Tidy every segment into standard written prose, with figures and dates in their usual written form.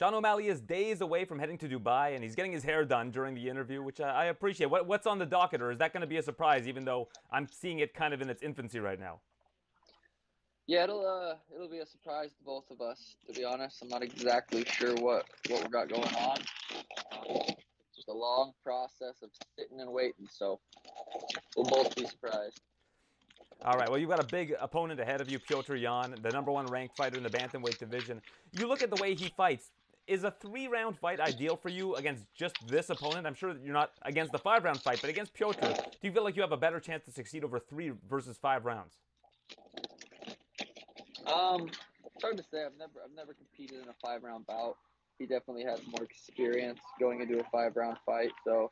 Sean O'Malley is days away from heading to Dubai, and he's getting his hair done during the interview, which I appreciate. What's on the docket, or is that going to be a surprise, even though I'm seeing it kind of in its infancy right now? Yeah, it'll be a surprise to both of us. To be honest, I'm not exactly sure what we got going on. It's just a long process of sitting and waiting, so we'll both be surprised. All right, well, you've got a big opponent ahead of you, Piotr Jan, the number one ranked fighter in the bantamweight division. You look at the way he fights. Is a 3 round fight ideal for you against just this opponent? I'm sure that you're not against the 5 round fight, but against Piotr, do you feel like you have a better chance to succeed over 3 versus 5 rounds? It's hard to say. I've never competed in a 5 round bout. He definitely has more experience going into a 5 round fight. So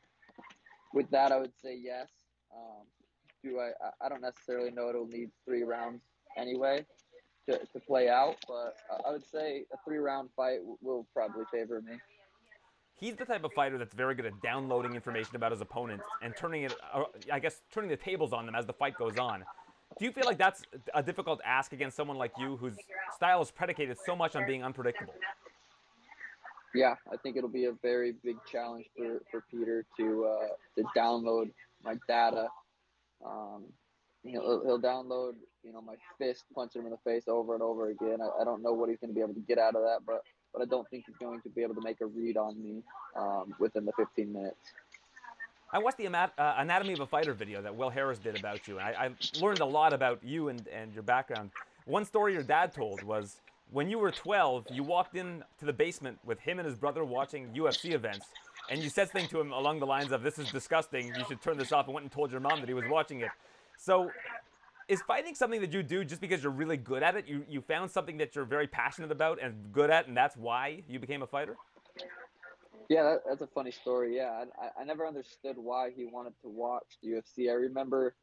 with that, I would say yes. Um, do I don't necessarily know it'll need 3 rounds anyway to play out, but I would say a 3 round fight will probably favor me. He's the type of fighter that's very good at downloading information about his opponents and turning it, I guess, turning the tables on them as the fight goes on. Do you feel like that's a difficult ask against someone like you, whose style is predicated so much on being unpredictable? Yeah, I think it'll be a very big challenge for Peter to download my data. Um, he'll download my fist, punch him in the face over and over again. I don't know what he's going to be able to get out of that, but I don't think he's going to be able to make a read on me within the 15 minutes. I watched the Anatomy of a Fighter video that Will Harris did about you, and I learned a lot about you and your background. One story your dad told was when you were 12, you walked in to the basement with him and his brother watching UFC events, and you said something to him along the lines of, "This is disgusting. You should turn this off," and went and told your mom that he was watching it. So, is fighting something that you do just because you're really good at it? You found something that you're very passionate about and good at, and that's why you became a fighter? Yeah, that's a funny story. Yeah, I never understood why he wanted to watch the UFC. I remember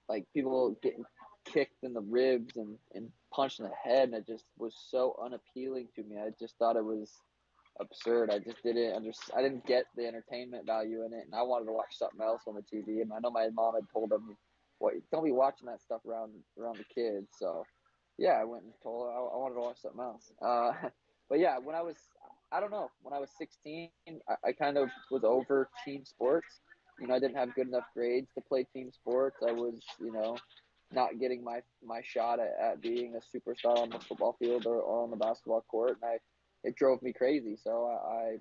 like people getting kicked in the ribs and punched in the head, and it just was so unappealing to me. I just thought it was absurd. I just didn't I didn't get the entertainment value in it, and I wanted to watch something else on the TV. And I know my mom had told him, "What? Don't be watching that stuff around the kids." So, yeah, I went and told her I wanted to watch something else. But yeah, I don't know, when I was 16, I kind of was over team sports. I didn't have good enough grades to play team sports. I was, not getting my shot at being a superstar on the football field or on the basketball court, and it drove me crazy. So I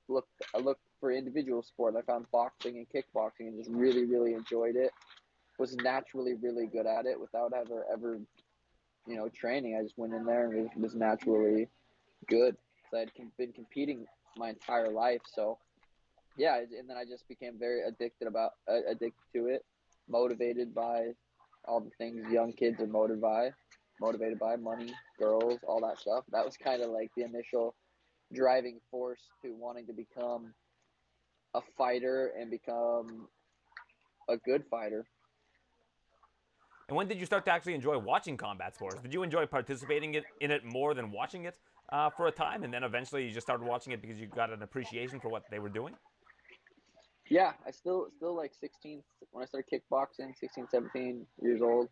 looked for individual sport. I found boxing and kickboxing and just really really enjoyed it. Was naturally really good at it without ever training. I just went in there and was naturally good because I had been competing my entire life. So yeah, and then I just became very addicted to it, motivated by all the things young kids are motivated by money, girls, all that stuff. That was kind of like the initial driving force to wanting to become a fighter and become a good fighter. And when did you start to actually enjoy watching combat sports? Did you enjoy participating in it more than watching it for a time, and then eventually you just started watching it because you got an appreciation for what they were doing? Yeah, I still like 16 when I started kickboxing, 16, 17 years old.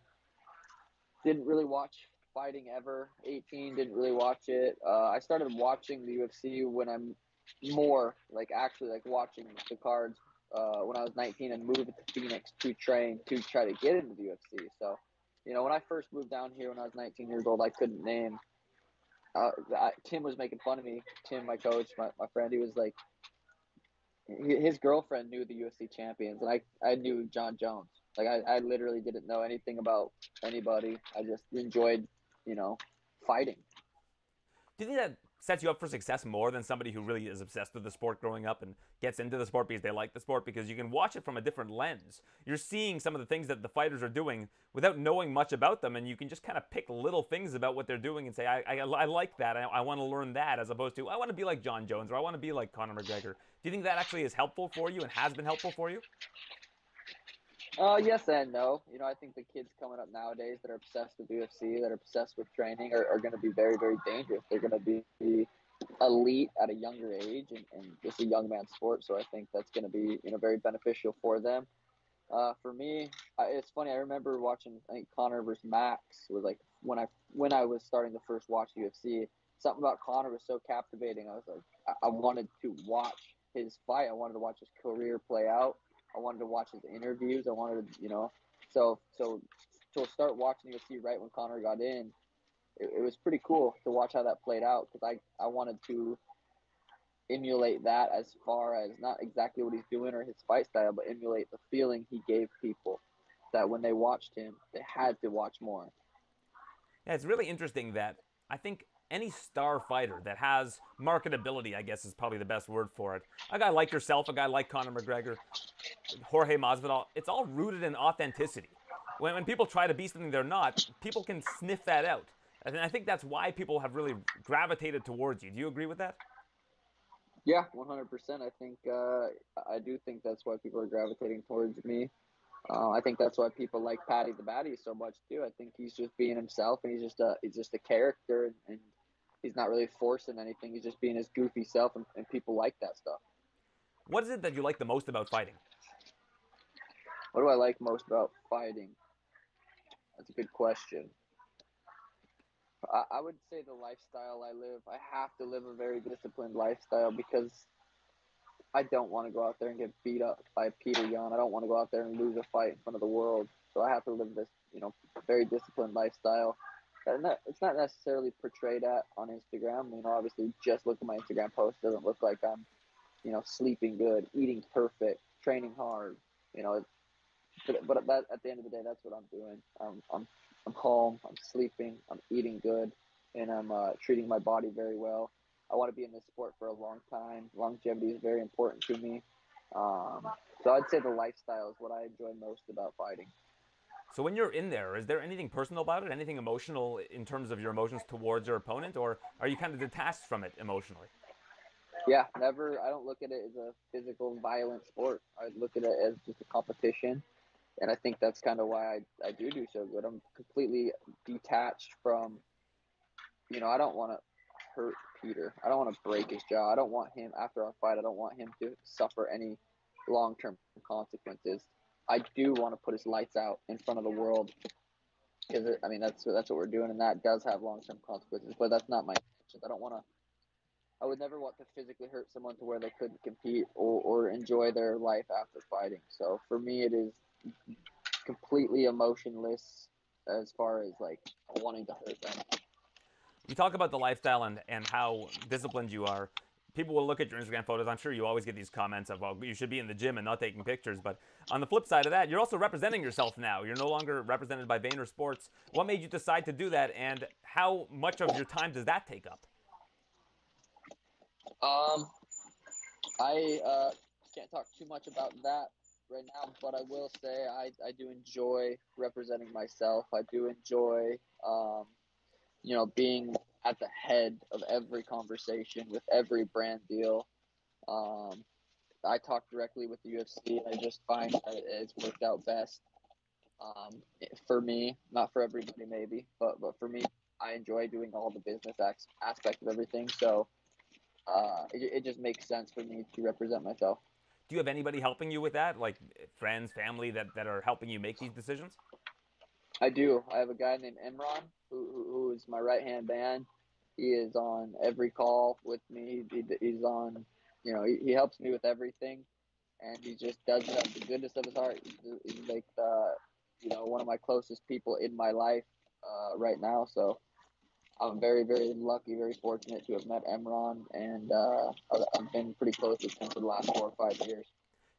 Didn't really watch fighting ever. 18, didn't really watch it. I started watching the UFC when I'm more like actually like watching the cards when I was 19 and moved to Phoenix to train to try to get into the UFC. So, when I first moved down here when I was 19 years old, I couldn't name. Tim was making fun of me. Tim, my coach, my friend, he was like, his girlfriend knew the UFC champions, and I knew John Jones. Like I literally didn't know anything about anybody. I just enjoyed, you know, fighting. Do you think that sets you up for success more than somebody who really is obsessed with the sport growing up and gets into the sport because they like the sport? Because you can watch it from a different lens. You're seeing some of the things that the fighters are doing without knowing much about them, and you can just kind of pick little things about what they're doing and say, I like that. I want to learn that, as opposed to, I want to be like John Jones or I want to be like Conor McGregor. Do you think that actually is helpful for you and has been helpful for you? Yes and no. I think the kids coming up nowadays that are obsessed with UFC, that are obsessed with training, are going to be very, very dangerous. They're going to be elite at a younger age, and it's a young man's sport. So I think that's going to be, very beneficial for them. For me, it's funny. I remember watching. I think Connor versus Max was like when I was starting to first watch UFC. something about Conor was so captivating. I was like, I wanted to watch his fight. I wanted to watch his career play out. I wanted to watch his interviews. I wanted to, so to start watching UFC right when Conor got in, it was pretty cool to watch how that played out because I wanted to emulate that as far as not exactly what he's doing or his fight style, but emulate the feeling he gave people that when they watched him, they had to watch more. Yeah, it's really interesting that I think any star fighter that has marketability, I guess is probably the best word for it. A guy like yourself, a guy like Conor McGregor, Jorge Masvidal, it's all rooted in authenticity. When people try to be something they're not, people can sniff that out. And I think that's why people have really gravitated towards you. Do you agree with that? Yeah, 100%. I do think that's why people are gravitating towards me. I think that's why people like Paddy the Baddy so much too. I think he's just being himself, and he's just a character, and he's not really forcing anything. He's just being his goofy self, and people like that stuff. What is it that you like the most about fighting? What do I like most about fighting? That's a good question. I would say the lifestyle I live. I have to live a very disciplined lifestyle because I don't want to go out there and get beat up by Peter Yan. I don't want to go out there and lose a fight in front of the world. So I have to live this, very disciplined lifestyle. And it's not necessarily portrayed at on Instagram. Obviously, just look at my Instagram post. It doesn't look like I'm, sleeping good, eating perfect, training hard. You know, but that, at the end of the day, that's what I'm doing. I'm calm. I'm sleeping. I'm eating good, and I'm treating my body very well. I want to be in this sport for a long time. Longevity is very important to me. Um, so I'd say the lifestyle is what I enjoy most about fighting. So when you're in there, is there anything personal about it? Anything emotional in terms of your emotions towards your opponent, or are you kind of detached from it emotionally? Yeah, never. I don't look at it as a physical, violent sport. I look at it as just a competition, and I think that's kind of why I do so good. I'm completely detached from. I don't want to hurt Peter. I don't want to break his jaw. I don't want him after our fight. I don't want him to suffer any long-term consequences. I do want to put his lights out in front of the world because I mean that's what we're doing, and that does have long-term consequences. But that's not my intention. I don't want to. I would never want to physically hurt someone to where they couldn't compete or enjoy their life after fighting. So for me, it is completely emotionless as far as like wanting to hurt them. You talk about the lifestyle and how disciplined you are. People will look at your Instagram photos. I'm sure you always get these comments of, well, you should be in the gym and not taking pictures. But on the flip side of that, you're also representing yourself now. You're no longer represented by Vayner Sports. What made you decide to do that, and how much of your time does that take up? Um, I can't talk too much about that right now, but I will say I do enjoy representing myself. I do enjoy, being at the head of every conversation with every brand deal. Um, I talk directly with the UFC, and I just find that it's worked out best for me, not for everybody maybe, but for me, I enjoy doing all the business aspect of everything. So it just makes sense for me to represent myself. Do you have anybody helping you with that, like friends, family that are helping you make these decisions? I do. I have a guy named Imran who is my right hand man. He is on every call with me. He's on, he helps me with everything, and he just does it out of the goodness of his heart. He's like, one of my closest people in my life right now. So I'm very, very lucky, very fortunate to have met Emron, and I've been pretty close with him for the last 4 or 5 years.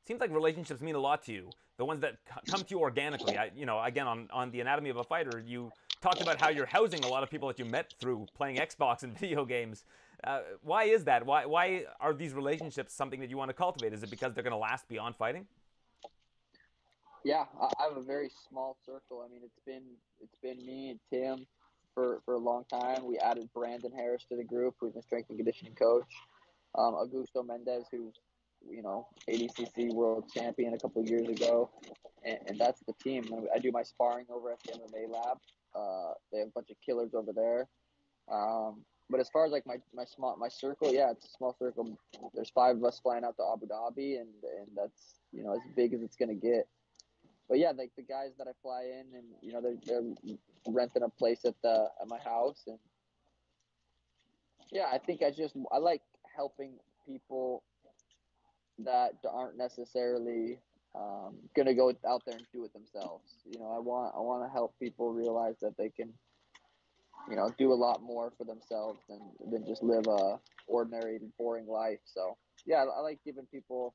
Seems like relationships mean a lot to you. The ones that come to you organically. Again, on the Anatomy of a Fighter, you talked about how you're housing a lot of people that you met through playing Xbox and video games. Why is that? Why are these relationships something that you want to cultivate? Is it because they're going to last beyond fighting? Yeah, I have a very small circle. I mean, it's been me and Tim for a long time. We added Brandon Harris to the group, who's a strength and conditioning coach. Augusto Mendez, who's ADCC world champion a couple of years ago, and that's the team. I do my sparring over at the MMA lab. They have a bunch of killers over there. But as far as like my circle, yeah, it's a small circle. There's 5 of us flying out to Abu Dhabi, and that's as big as it's gonna get. But yeah, like the guys that I fly in, and they're renting a place at my house, and Yeah, I think I like helping people that aren't necessarily gonna go out there and do it themselves. I want to help people realize that they can, do a lot more for themselves than just live a ordinary, boring life. So yeah, I like giving people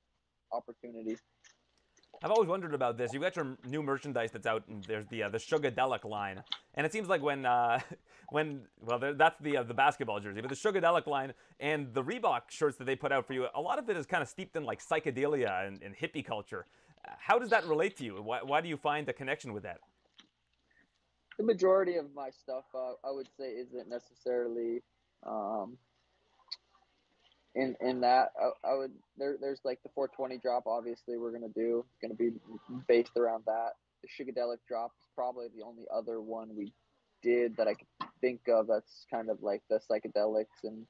opportunities. I've always wondered about this. You've got your new merchandise that's out, and there's the Sugadelic line, and it seems like when that's the basketball jersey, but the Sugadelic line and the Reebok shirts that they put out for you, a lot of it is kind of steeped in like psychedelia and hippie culture. How does that relate to you? Why do you find a connection with that? The majority of my stuff, I would say, isn't necessarily um, in that. I would there's like the 420 drop. Obviously, we're gonna do. It's gonna be based around that. The Sugadelic drop is probably the only other one we did that I could think of. That's kind of like the psychedelics and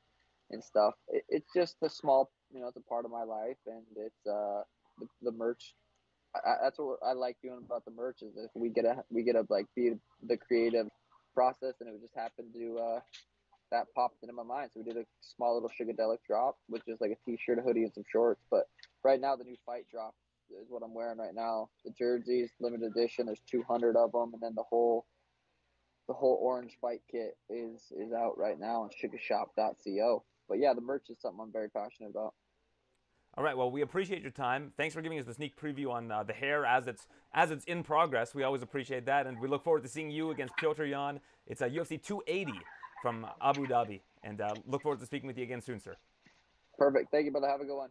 stuff. It's just a small, it's a part of my life, and it's the merch. That's what I like doing about the merch is if we get to like be the creative process, and it would just happen to that popped into my mind. So we did a small little Sugadelic drop, which is like a t-shirt, a hoodie, and some shorts. But right now, the new fight drop is what I'm wearing right now. The jerseys, limited edition. There's 200 of them, and then the whole orange fight kit is out right now on sugashop.co. But yeah, the merch is something I'm very passionate about. All right. Well, we appreciate your time. Thanks for giving us the sneak preview on the hair as it's in progress. We always appreciate that, and we look forward to seeing you against Piotr Yan. It's a UFC 280 from Abu Dhabi, and look forward to speaking with you again soon, sir. Perfect. Thank you, brother. Have a good one.